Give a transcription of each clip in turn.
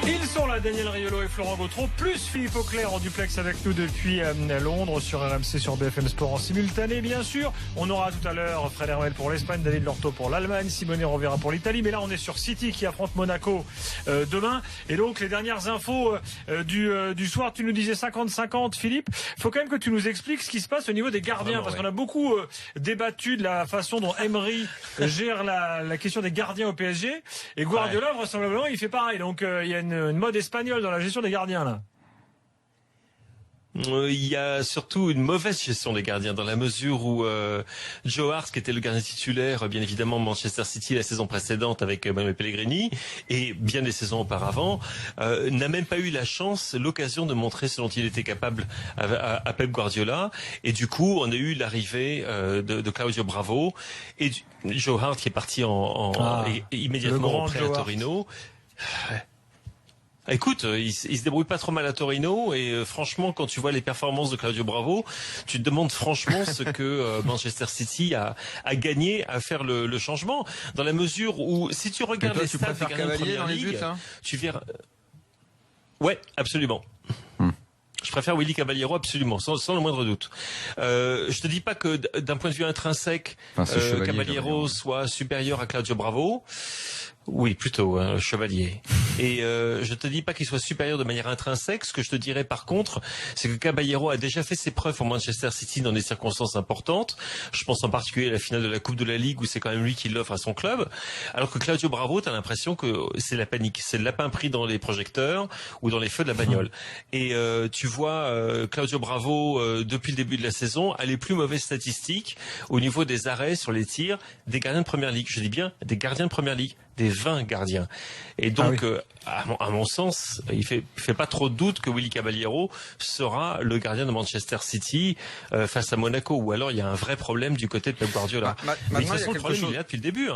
Ils sont là, Daniel Riolo et Florent Gautreau, plus Philippe Auclair en duplex avec nous depuis Londres, sur RMC, sur BFM Sport en simultané, bien sûr. On aura tout à l'heure Fred Hermel pour l'Espagne, David Lorto pour l'Allemagne, Simone Rovera pour l'Italie. Mais là, on est sur City qui affronte Monaco demain. Et donc, les dernières infos du soir, tu nous disais 50-50, Philippe. Il faut quand même que tu nous expliques ce qui se passe au niveau des gardiens, parce qu'on a beaucoup débattu de la façon dont Emery gère la question des gardiens au PSG. Et Guardiola, vraisemblablement, il fait pareil. Donc, il y a une mode espagnole dans la gestion des gardiens, là. Il y a surtout une mauvaise gestion des gardiens, dans la mesure où Joe Hart, qui était le gardien titulaire, bien évidemment, Manchester City la saison précédente avec Manuel Pellegrini, et bien des saisons auparavant, n'a même pas eu l'occasion de montrer ce dont il était capable à Pep Guardiola. Et du coup, on a eu l'arrivée de Claudio Bravo et Joe Hart qui est parti immédiatement prêt à Torino. Écoute, il se débrouille pas trop mal à Torino et franchement, quand tu vois les performances de Claudio Bravo, tu te demandes franchement ce que Manchester City a gagné à faire le changement, dans la mesure où si tu regardes les stats des gardiens de Première Ligue, tu verras. Ouais, absolument. Je préfère Willy Caballero absolument, sans le moindre doute. Je te dis pas que d'un point de vue intrinsèque, Caballero soit supérieur à Claudio Bravo. Oui, plutôt, Chevalier. Et je te dis pas qu'il soit supérieur de manière intrinsèque. Ce que je te dirais par contre, c'est que Caballero a déjà fait ses preuves pour Manchester City dans des circonstances importantes. Je pense en particulier à la finale de la Coupe de la Ligue où c'est quand même lui qui l'offre à son club. Alors que Claudio Bravo, t'as l'impression que c'est la panique, c'est le lapin pris dans les projecteurs ou dans les feux de la bagnole. Et tu vois Claudio Bravo depuis le début de la saison a les plus mauvaises statistiques au niveau des arrêts sur les tirs des gardiens de Première Ligue. Je dis bien des gardiens de Première Ligue. Des 20 gardiens. Et donc, à mon sens, il fait pas trop de doute que Willy Caballero sera le gardien de Manchester City face à Monaco. Ou alors, il y a un vrai problème du côté de Pep Guardiola. Mais de toute façon, le problème, il est là depuis le début.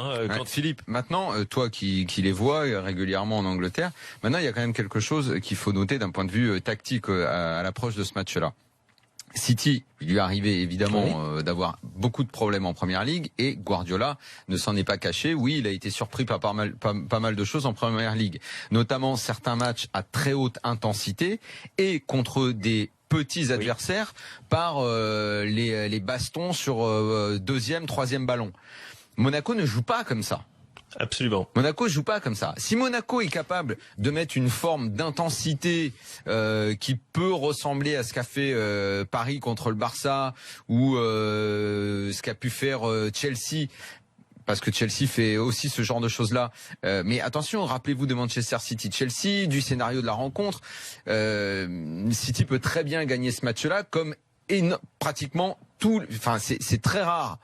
Philippe, maintenant, toi qui les vois régulièrement en Angleterre, maintenant, il y a quand même quelque chose qu'il faut noter d'un point de vue tactique à l'approche de ce match-là. City, il lui est arrivé évidemment d'avoir beaucoup de problèmes en Première Ligue et Guardiola ne s'en est pas caché. Oui, il a été surpris par pas mal de choses en Première Ligue, notamment certains matchs à très haute intensité et contre des petits adversaires par les bastons sur deuxième, troisième ballon. Monaco ne joue pas comme ça. Absolument. Monaco joue pas comme ça. Si Monaco est capable de mettre une forme d'intensité qui peut ressembler à ce qu'a fait Paris contre le Barça ou ce qu'a pu faire Chelsea, parce que Chelsea fait aussi ce genre de choses-là. Mais attention, rappelez-vous de Manchester City-Chelsea, du scénario de la rencontre. City peut très bien gagner ce match-là comme pratiquement c'est très rare,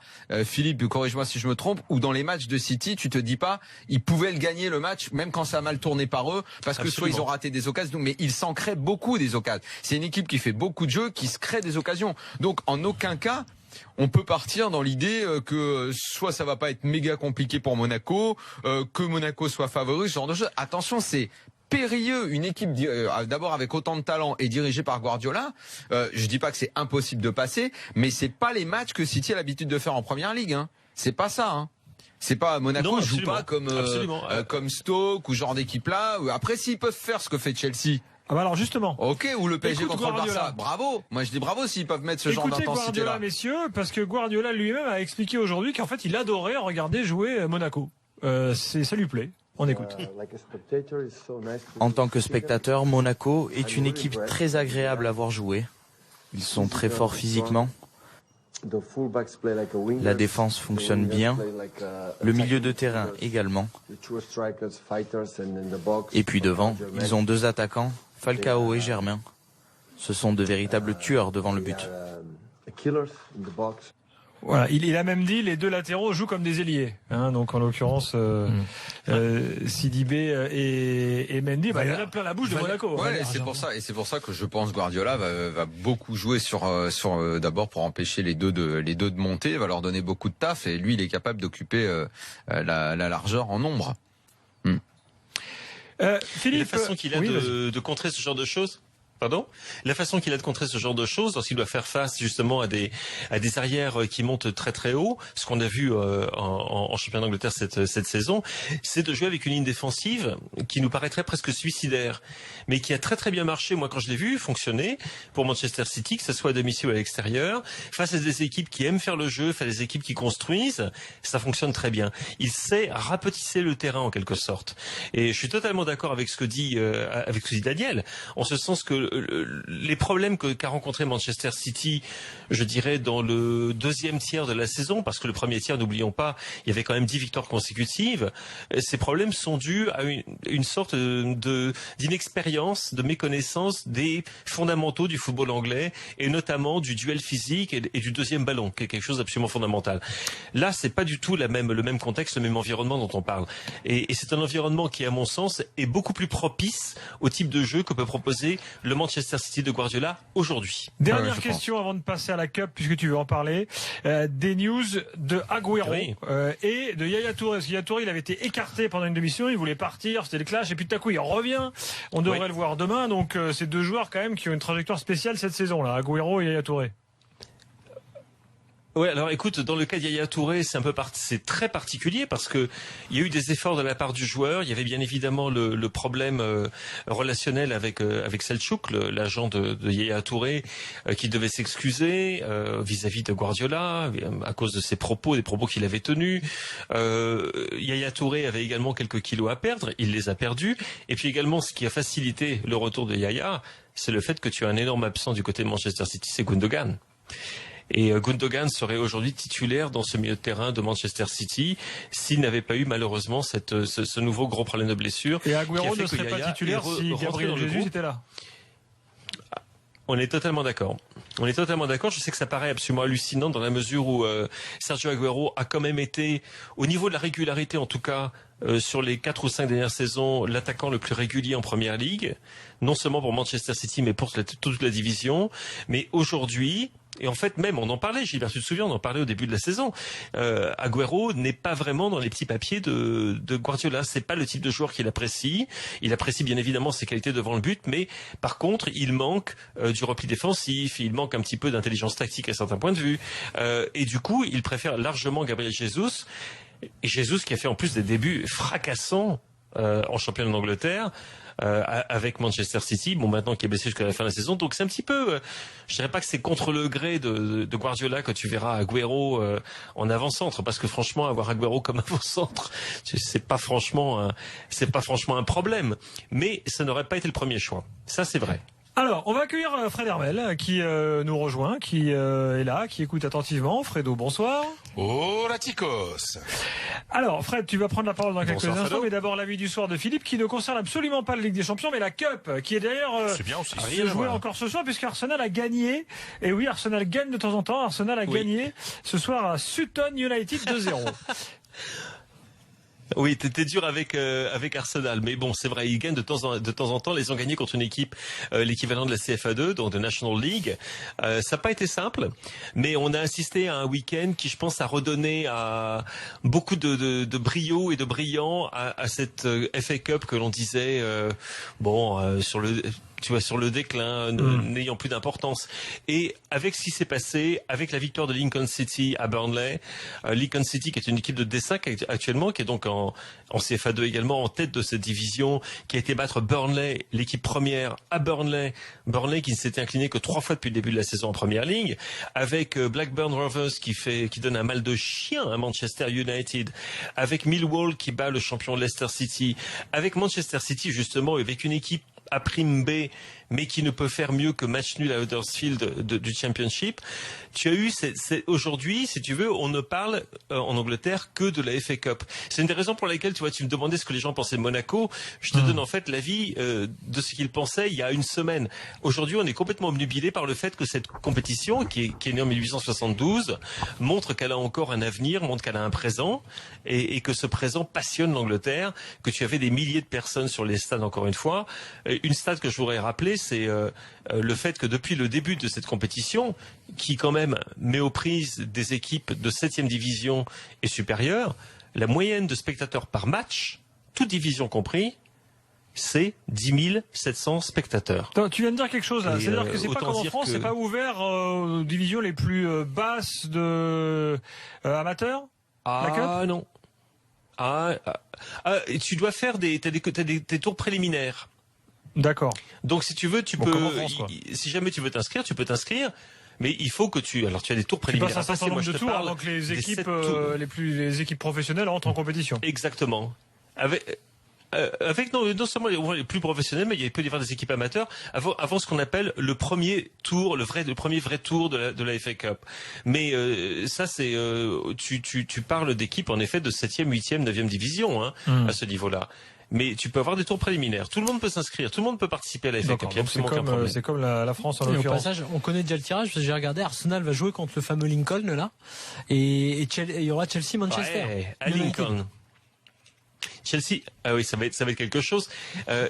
Philippe, corrige-moi si je me trompe, où dans les matchs de City, tu te dis pas, ils pouvaient le gagner le match, même quand ça a mal tourné par eux, parce que soit ils ont raté des occasions, mais ils s'en créent beaucoup des occasions. C'est une équipe qui fait beaucoup de jeux, qui se crée des occasions. Donc, en aucun cas, on peut partir dans l'idée que soit ça va pas être méga compliqué pour Monaco, que Monaco soit favori, ce genre de choses. Attention, c'est périlleux, une équipe d'abord avec autant de talent et dirigée par Guardiola. Je dis pas que c'est impossible de passer, mais c'est pas les matchs que City a l'habitude de faire en Première Ligue. C'est pas ça. C'est pas Monaco ne joue pas comme Stoke ou genre d'équipe là. Après, s'ils peuvent faire ce que fait Chelsea. Ah bah alors justement. Ok, ou le PSG contre le Barça. Bravo. Moi je dis bravo s'ils peuvent mettre ce genre d'intensité là. Guardiola, messieurs, parce que Guardiola lui-même a expliqué aujourd'hui qu'en fait il adorait regarder jouer Monaco. Ça lui plaît. On écoute. En tant que spectateur, Monaco est une équipe très agréable à voir jouer. Ils sont très forts physiquement. La défense fonctionne bien. Le milieu de terrain également. Et puis devant, ils ont deux attaquants, Falcao et Germain. Ce sont de véritables tueurs devant le but. Voilà, il a même dit les deux latéraux jouent comme des ailiers, donc en l'occurrence Sidibé et Mendy, il y en a plein la bouche de Monaco. Ouais, c'est pour ça que je pense Guardiola va beaucoup jouer sur d'abord pour empêcher les deux de monter, va leur donner beaucoup de taf et lui il est capable d'occuper la largeur en nombre. Philippe, la façon qu'il a de contrer ce genre de choses. Pardon? La façon qu'il a de contrer ce genre de choses, lorsqu'il doit faire face justement à des arrières qui montent très très haut, ce qu'on a vu en championnat d'Angleterre cette saison, c'est de jouer avec une ligne défensive qui nous paraîtrait presque suicidaire, mais qui a très très bien marché. Moi, quand je l'ai vu fonctionner pour Manchester City, que ce soit à domicile ou à l'extérieur, face à des équipes qui aiment faire le jeu, face à des équipes qui construisent, ça fonctionne très bien. Il sait rapetisser le terrain en quelque sorte. Et je suis totalement d'accord avec ce que dit Daniel, en ce sens que les problèmes qu'a rencontré Manchester City, je dirais dans le deuxième tiers de la saison, parce que le premier tiers, n'oublions pas, il y avait quand même 10 victoires consécutives, ces problèmes sont dus à une sorte d'inexpérience, de méconnaissance des fondamentaux du football anglais, et notamment du duel physique et du deuxième ballon, qui est quelque chose d'absolument fondamental. Là, c'est pas du tout le même contexte, le même environnement dont on parle. Et c'est un environnement qui, à mon sens, est beaucoup plus propice au type de jeu que peut proposer le Manchester City de Guardiola aujourd'hui. Dernière question avant de passer à la Cup, puisque tu veux en parler. Des news de Agüero et de Yaya Touré. Parce que Yaya Touré, il avait été écarté pendant une demi-mission, il voulait partir, c'était le clash, et puis tout à coup il revient. On devrait le voir demain. Donc c'est deux joueurs quand même qui ont une trajectoire spéciale cette saison-là, Agüero et Yaya Touré. Ouais, alors écoute, dans le cas de Yaya Touré, c'est très particulier parce que il y a eu des efforts de la part du joueur. Il y avait bien évidemment le problème relationnel avec Selçuk, l'agent de Yaya Touré, qui devait s'excuser vis-à-vis de Guardiola à cause de ses propos, des propos qu'il avait tenus. Yaya Touré avait également quelques kilos à perdre, il les a perdus. Et puis également, ce qui a facilité le retour de Yaya, c'est le fait que tu as un énorme absent du côté de Manchester City, c'est Gundogan. Et Gundogan serait aujourd'hui titulaire dans ce milieu de terrain de Manchester City s'il n'avait pas eu malheureusement ce nouveau gros problème de blessure. Et Agüero ne serait pas titulaire si Gabriel Jesus était là. On est totalement d'accord. On est totalement d'accord. Je sais que ça paraît absolument hallucinant dans la mesure où Sergio Agüero a quand même été, au niveau de la régularité en tout cas, sur les 4 ou 5 dernières saisons, l'attaquant le plus régulier en Première Ligue, non seulement pour Manchester City mais pour toute la division. Mais aujourd'hui, et en fait même, on en parlait, Gilbert, tu te souviens, on en parlait au début de la saison, Agüero n'est pas vraiment dans les petits papiers de Guardiola. C'est pas le type de joueur qu'il apprécie. Il apprécie bien évidemment ses qualités devant le but, mais par contre, il manque du repli défensif, il manque un petit peu d'intelligence tactique à certains points de vue. Et du coup, il préfère largement Gabriel Jesus. Et Jesus qui a fait en plus des débuts fracassants en championnat d'Angleterre avec Manchester City, bon maintenant qui est blessé jusqu'à la fin de la saison, donc c'est un petit peu, je dirais pas que c'est contre le gré de Guardiola que tu verras Agüero en avant-centre, parce que franchement avoir Agüero comme avant-centre, c'est pas franchement un problème, mais ça n'aurait pas été le premier choix, ça c'est vrai. Alors, on va accueillir Fred Hermel qui nous rejoint, qui est là, qui écoute attentivement. Fredo, bonsoir. Hola chicos. Alors, Fred, tu vas prendre la parole dans quelques instants, Fredo. mais d'abord l'avis du soir de Philippe qui ne concerne absolument pas la Ligue des Champions, mais la Cup, qui est d'ailleurs se jouée encore ce soir puisque Arsenal a gagné. Et oui, Arsenal gagne de temps en temps. Arsenal a gagné ce soir à Sutton United 2-0. Oui, t'étais dur avec Arsenal, mais bon, c'est vrai, ils gagnent de temps en temps. Ils ont gagné contre une équipe, l'équivalent de la CFA2, donc de National League. Ça n'a pas été simple, mais on a assisté à un week-end qui, je pense, a redonné à beaucoup de brio et de brillant à cette FA Cup que l'on disait, sur le déclin, n'ayant plus d'importance. Et avec ce qui s'est passé, avec la victoire de Lincoln City à Burnley, Lincoln City qui est une équipe de D5 actuellement, qui est donc en CFA2 également, en tête de cette division, qui a été battre Burnley, l'équipe première à Burnley qui ne s'était incliné que 3 fois depuis le début de la saison en Première Ligue, avec Blackburn Rovers qui donne un mal de chien à Manchester United, avec Millwall qui bat le champion Leicester City, avec Manchester City justement, avec une équipe à prime B, mais qui ne peut faire mieux que match nul à Huddersfield du Championship. Tu as eu, aujourd'hui, si tu veux, on ne parle en Angleterre que de la FA Cup. C'est une des raisons pour lesquelles, tu me demandais ce que les gens pensaient de Monaco. Je te donne en fait l'avis de ce qu'ils pensaient il y a une semaine. Aujourd'hui, on est complètement obnubilé par le fait que cette compétition, qui est née en 1872, montre qu'elle a encore un avenir, montre qu'elle a un présent, et que ce présent passionne l'Angleterre, que tu avais des milliers de personnes sur les stades, encore une fois. Une stat que je voudrais rappeler, c'est le fait que depuis le début de cette compétition, qui quand même met aux prises des équipes de 7e division et supérieure, la moyenne de spectateurs par match, toute division compris, c'est 10 700 spectateurs. Attends, tu viens de dire quelque chose là, c'est-à-dire que c'est pas comme en France, que... c'est pas ouvert aux divisions les plus basses de amateurs. Ah non. Tu dois faire des tours préliminaires. D'accord. Donc si tu veux, tu peux. Si jamais tu veux t'inscrire, tu peux t'inscrire. Mais il faut que alors tu as des tours préliminaires. Tu passes un certain nombre de tours avant que les équipes professionnelles rentrent en compétition. Exactement. Avec non seulement les plus professionnels, mais il peut y avoir des équipes amateurs avant ce qu'on appelle le premier tour, le premier vrai tour de la FA Cup. Mais ça c'est tu parles d'équipes en effet de 7e, 8e, 9e division à ce niveau-là. Mais tu peux avoir des tours préliminaires. Tout le monde peut s'inscrire, tout le monde peut participer à la FA Cup. C'est comme la France en l'occurrence. Au passage, on connaît déjà le tirage parce que j'ai regardé. Arsenal va jouer contre le fameux Lincoln là, et il y aura Chelsea-Manchester. Ouais, à Lincoln. Chelsea, ah oui, ça va être quelque chose.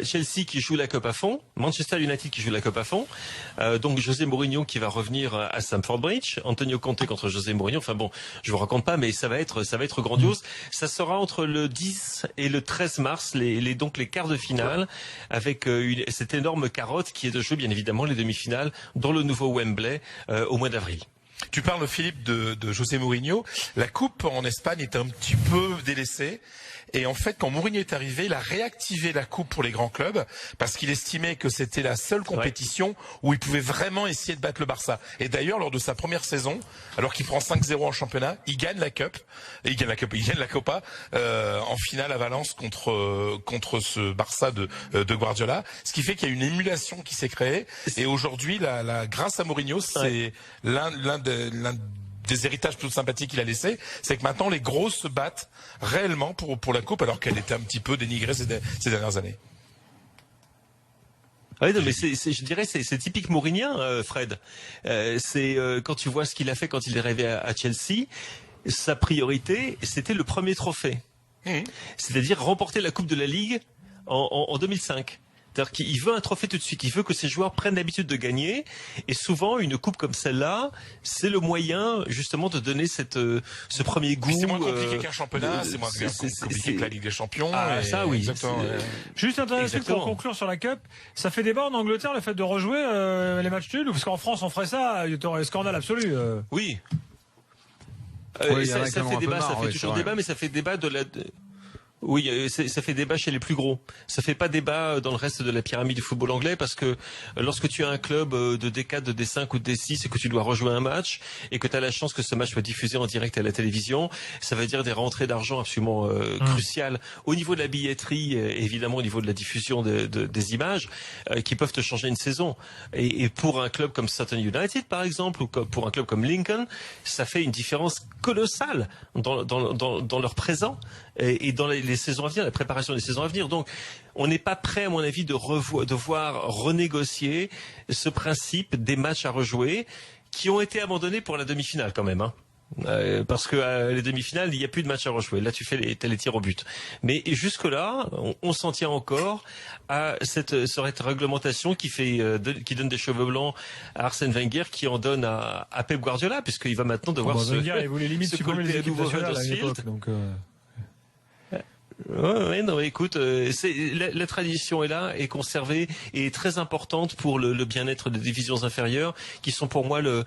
Chelsea qui joue la Coupe à fond, Manchester United qui joue la Coupe à fond. Donc José Mourinho qui va revenir à Stamford Bridge, Antonio Conte contre José Mourinho. Enfin bon, je vous raconte pas, mais ça va être grandiose. Ça sera entre le 10 et le 13 mars, donc les quarts de finale, avec cette énorme carotte qui est de jouer bien évidemment les demi-finales dans le nouveau Wembley au mois d'avril. Tu parles, Philippe, de José Mourinho. La coupe en Espagne est un petit peu délaissée. Et en fait, quand Mourinho est arrivé, il a réactivé la coupe pour les grands clubs parce qu'il estimait que c'était la seule compétition où il pouvait vraiment essayer de battre le Barça. Et d'ailleurs, lors de sa première saison, alors qu'il prend 5-0 en championnat, il gagne la Cup, il gagne la Copa en finale à Valence contre ce Barça de Guardiola. Ce qui fait qu'il y a une émulation qui s'est créée. Et aujourd'hui, grâce à Mourinho, c'est l'un des héritages plus sympathiques qu'il a laissé, c'est que maintenant les gros se battent réellement pour la coupe alors qu'elle était un petit peu dénigrée ces dernières années. Oui, non, mais je dirais c'est typique mourinien, Fred. C'est quand tu vois ce qu'il a fait quand il est arrivé à Chelsea, sa priorité c'était le premier trophée, c'est-à-dire remporter la Coupe de la Ligue en 2005. C'est-à-dire qu'il veut un trophée tout de suite, il veut que ses joueurs prennent l'habitude de gagner, et souvent une coupe comme celle-là, c'est le moyen justement de donner ce premier goût. C'est moins compliqué qu'un championnat, c'est moins compliqué que la Ligue des Champions. Ça oui. Exactement. Juste un dernier truc pour conclure sur la Cup, ça fait débat en Angleterre le fait de rejouer les matchs nuls, parce qu'en France on ferait ça, il y aurait un scandale absolu. Oui. Ça fait débat, ça fait toujours débat, mais ça fait débat de la... Oui, ça fait débat chez les plus gros. Ça fait pas débat dans le reste de la pyramide du football anglais parce que lorsque tu as un club de D4, de D5 ou de D6 et que tu dois rejouer un match et que tu as la chance que ce match soit diffusé en direct à la télévision, ça veut dire des rentrées d'argent absolument cruciales au niveau de la billetterie et évidemment au niveau de la diffusion des images qui peuvent te changer une saison. Et pour un club comme Sutton United par exemple ou pour un club comme Lincoln, ça fait une différence colossale dans leur présent et dans les saisons à venir, la préparation des saisons à venir. Donc, on n'est pas prêt, à mon avis, de voir renégocier ce principe des matchs à rejouer qui ont été abandonnés pour la demi-finale quand même. Parce que les demi-finales, il n'y a plus de matchs à rejouer. Là, tu fais les tirs au but. Mais jusque-là, on s'en tient encore à cette réglementation qui donne des cheveux blancs à Arsène Wenger, qui en donne à Pep Guardiola, puisqu'il va maintenant devoir Wenger, il voulait limite supprimer les équipes nationales à l'époque. Ouais, non, écoute, la tradition est là, est conservée et est très importante pour le bien-être des divisions inférieures, qui sont pour moi le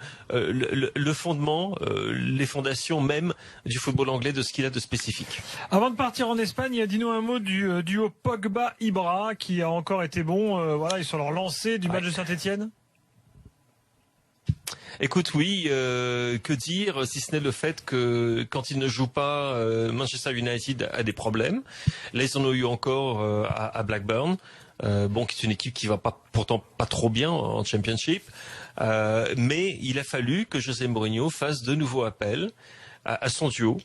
fondement, les fondations même du football anglais, de ce qu'il a de spécifique. Avant de partir en Espagne, dis-nous un mot du duo Pogba-Ibra qui a encore été bon. Voilà, ils sont leur lancée du match de Saint-Etienne. Écoute, oui, que dire si ce n'est le fait que quand ils ne jouent pas, Manchester United a des problèmes. Là, ils en ont eu encore à Blackburn, qui est une équipe qui va pourtant pas trop bien en Championship. Mais il a fallu que José Mourinho fasse de nouveaux appels à son duo.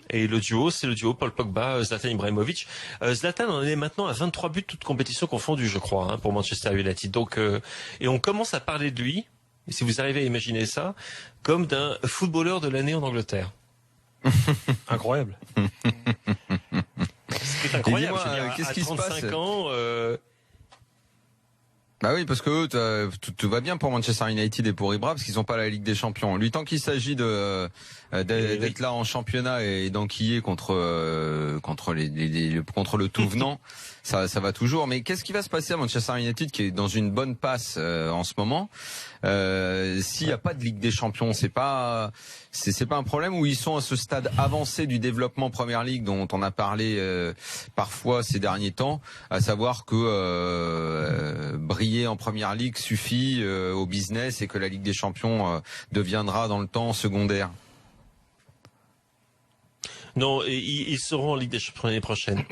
Et le duo, c'est le duo Paul Pogba, Zlatan Ibrahimovic. Zlatan en est maintenant à 23 buts, toutes compétitions confondues, je crois, pour Manchester United. Donc, et on commence à parler de lui. Et si vous arrivez à imaginer ça, comme d'un footballeur de l'année en Angleterre. Incroyable. C'est incroyable. Qu'est-ce qui se passe ? Ans, Bah oui, parce que eux, tout va bien pour Manchester United et pour Ibra parce qu'ils n'ont pas la Ligue des Champions. Lui, tant qu'il s'agit d'être là en championnat et d'enquiller contre le tout venant, ça va toujours. Mais qu'est-ce qui va se passer à Manchester United qui est dans une bonne passe en ce moment s'il n'y a pas de Ligue des Champions? C'est pas un problème, où ils sont à ce stade avancé du développement Première Ligue dont on a parlé parfois ces derniers temps, à savoir que briller en Première Ligue suffit au business et que la Ligue des Champions deviendra dans le temps secondaire. Non, ils seront en Ligue des Champions l'année prochaine.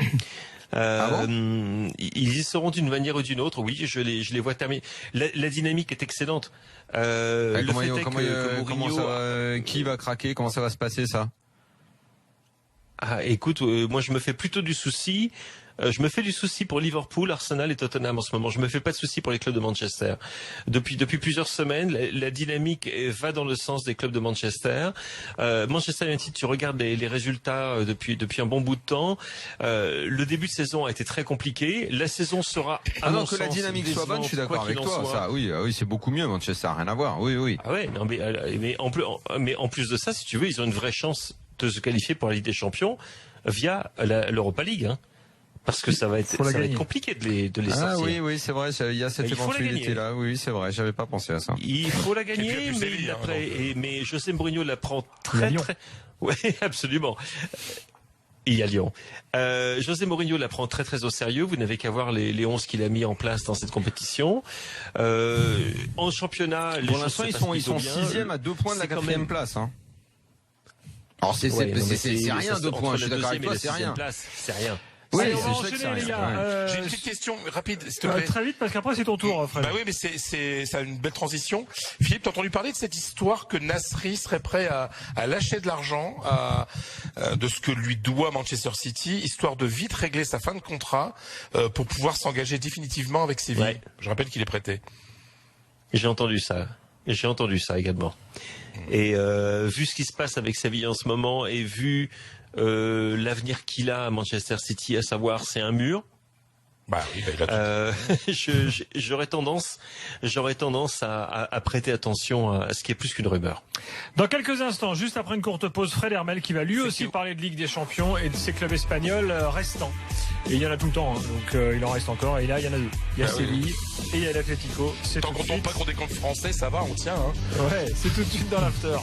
Ah bon, ils y seront d'une manière ou d'une autre. Oui, je les vois terminer. La dynamique est excellente. Qui va craquer? Comment ça va se passer, ça? Ah, écoute, moi je me fais plutôt du souci. Je me fais du souci pour Liverpool, Arsenal et Tottenham en ce moment. Je me fais pas de souci pour les clubs de Manchester. Depuis plusieurs semaines, la dynamique va dans le sens des clubs de Manchester. Manchester United, tu regardes les résultats depuis un bon bout de temps. Le début de saison a été très compliqué. La saison sera que la dynamique soit bonne, je suis d'accord avec toi. Ça, oui, c'est beaucoup mieux Manchester, rien à voir. Oui. Ah ouais, non, mais en plus de ça, si tu veux, ils ont une vraie chance de se qualifier pour la Ligue des Champions via l'Europa League. Hein. Parce que ça va être compliqué de les sortir. Ah oui, c'est vrai, il y a cette éventualité-là. Oui, c'est vrai, j'avais pas pensé à ça. Il faut la gagner, mais José Mourinho la prend très. Oui, absolument. Il y a Lyon. José Mourinho la prend très au sérieux. Vous n'avez qu'à voir les 11 qu'il a mis en place dans cette compétition. En championnat, pour l'instant, ils sont 6e à 2 points de la 4e place. Hein. Alors c'est rien 2 points. Je suis d'accord avec toi, c'est rien. C'est rien. Oui, on va enchaîner, les gars. J'ai une petite question rapide, s'il te plaît. Très vite, parce qu'après c'est ton tour, Fred. Bah oui, mais ça a une belle transition. Philippe, t'as entendu parler de cette histoire que Nasri serait prêt à lâcher de l'argent de ce que lui doit Manchester City, histoire de vite régler sa fin de contrat pour pouvoir s'engager définitivement avec Séville. Ouais. Je rappelle qu'il est prêté. J'ai entendu ça également. Et vu ce qui se passe avec Séville en ce moment et vu l'avenir qu'il a à Manchester City, à savoir c'est un mur. J'aurais tendance à prêter attention à ce qui est plus qu'une rumeur. Dans quelques instants, juste après une courte pause, Fred Hermel qui va lui aussi parler de Ligue des Champions et de ses clubs espagnols restants. Et il y en a tout le temps, hein, donc il en reste encore. Et là, il y en a 2. Il y a Séville et il y a l'Atlético. Tant qu'on tombe pas contre des comptes français, ça va, on tient. Hein. Ouais, c'est tout de suite dans l'after.